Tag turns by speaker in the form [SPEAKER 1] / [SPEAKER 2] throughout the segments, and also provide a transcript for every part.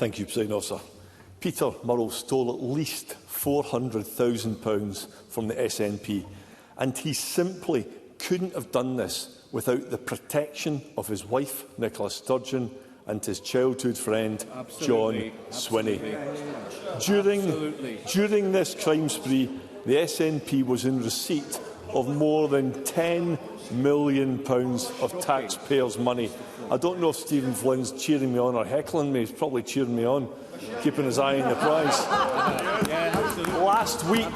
[SPEAKER 1] Thank you, President Officer. Peter Murrell stole at least £400,000 from the SNP, and he simply couldn't have done this without the protection of his wife, Nicola Sturgeon, and his childhood friend, John Swinney. During this crime spree, the SNP was in receipt of more than £10 million of taxpayers' money. I don't know if Stephen Flynn's cheering me on or heckling me. He's probably cheering me on, keeping his eye on the prize. Last week,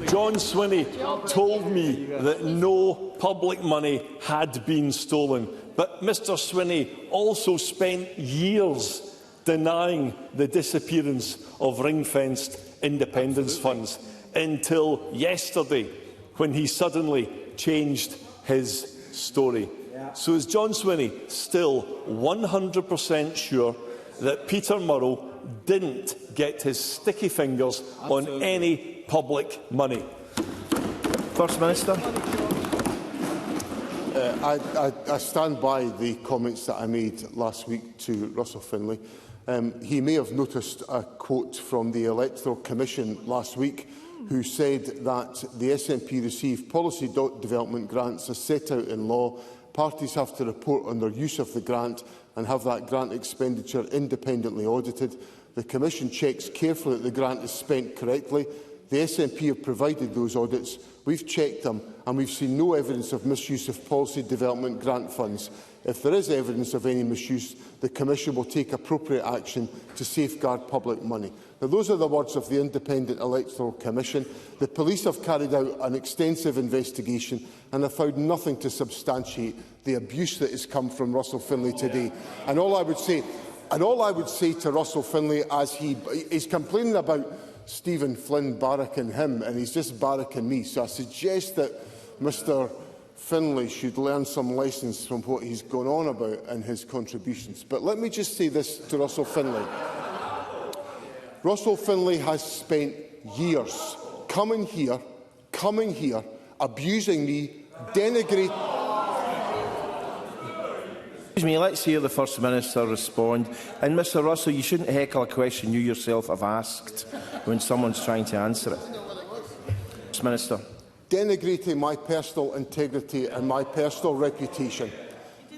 [SPEAKER 1] John Swinney told me that no public money had been stolen. But Mr Swinney also spent years denying the disappearance of ring-fenced independence funds until yesterday, when he suddenly changed his story. So is John Swinney still 100% sure that Peter Murrell didn't get his sticky fingers on any public money?
[SPEAKER 2] First Minister.
[SPEAKER 3] I stand by the comments that I made last week to Russell Findlay. He may have noticed a quote from the Electoral Commission last week, who said that the SNP receive policy development grants as set out in law. Parties have to report on their use of the grant and have that grant expenditure independently audited. The Commission checks carefully that the grant is spent correctly. The SNP have provided those audits. We've checked them and we've seen no evidence of misuse of policy development grant funds. If there is evidence of any misuse, the Commission will take appropriate action to safeguard public money. Now, those are the words of the Independent Electoral Commission. The police have carried out an extensive investigation and have found nothing to substantiate the abuse that has come from Russell Findlay today. And all I would say to Russell Findlay, as he's complaining about Stephen Flynn barracking him, and he's just barracking me. So I suggest that Mr Findlay should learn some lessons from what he's gone on about in his contributions. But let me just say this to Russell Findlay. Russell Findlay has spent years coming here, abusing me, denigrating...
[SPEAKER 2] Excuse me, let's hear the First Minister respond. And Mr Russell, you shouldn't heckle a question you yourself have asked when someone's trying to answer it. First Minister.
[SPEAKER 3] Denigrating my personal integrity and my personal reputation.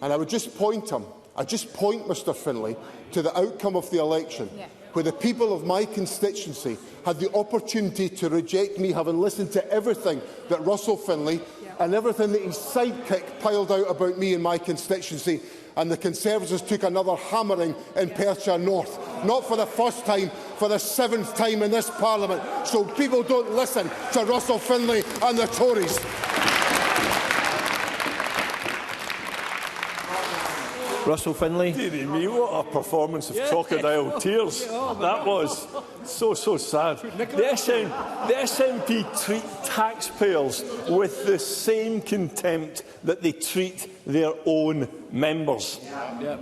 [SPEAKER 3] And I would just point Mr Findlay to the outcome of the election, where the people of my constituency had the opportunity to reject me, having listened to everything that Russell Findlay and everything that his sidekick piled out about me in my constituency, and the Conservatives took another hammering in Perthshire North, not for the first time, for the 7th time in this Parliament. So people don't listen to Russell Findlay and the Tories.
[SPEAKER 2] Russell Findlay.
[SPEAKER 1] Dearie me, what a performance of crocodile tears. That was so sad. The SNP treat taxpayers with the same contempt that they treat their own members.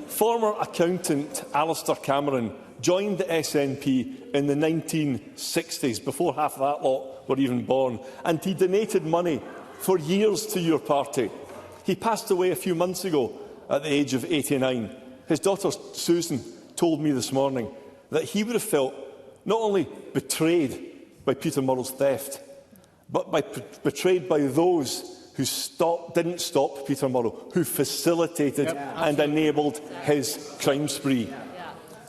[SPEAKER 1] Former accountant Alistair Cameron joined the SNP in the 1960s, before half of that lot were even born, and he donated money for years to your party. He passed away a few months ago at the age of 89. His daughter Susan told me this morning that he would have felt not only betrayed by Peter Murrell's theft, but betrayed by those who didn't stop Peter Murrell, who facilitated and enabled his crime spree.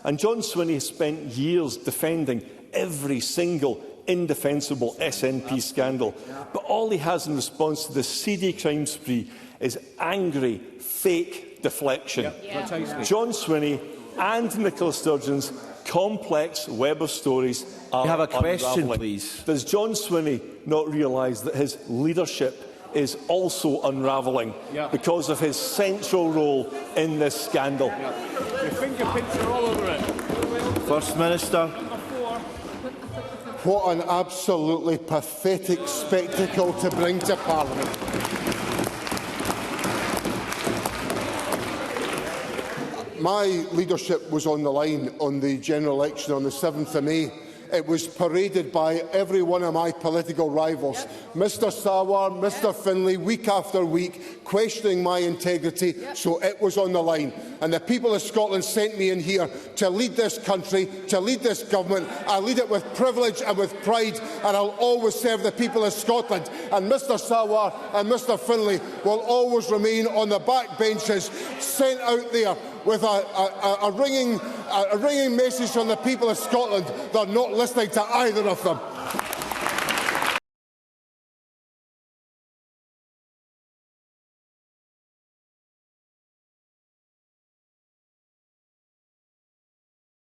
[SPEAKER 1] And John Swinney has spent years defending every single indefensible SNP scandal, but all he has in response to the seedy crime spree is angry, fake deflection. John Swinney and Nicola Sturgeon's complex web of stories are
[SPEAKER 2] You have a question,
[SPEAKER 1] unravelling.
[SPEAKER 2] please.
[SPEAKER 1] Does John Swinney not realise that his leadership is also unravelling because of his central role in this scandal?
[SPEAKER 4] Your fingerprints are all over it.
[SPEAKER 2] First Minister.
[SPEAKER 3] What an absolutely pathetic spectacle to bring to Parliament. My leadership was on the line on the general election on the 7th of May, it was paraded by every one of my political rivals. Mr Sawar, Mr Findlay, week after week, questioning my integrity, so it was on the line. And the people of Scotland sent me in here to lead this country, to lead this government. I lead it with privilege and with pride, and I'll always serve the people of Scotland. And Mr Sawar and Mr Findlay will always remain on the back benches, sent out there with a ringing message from the people of Scotland. They're not listening to either of them.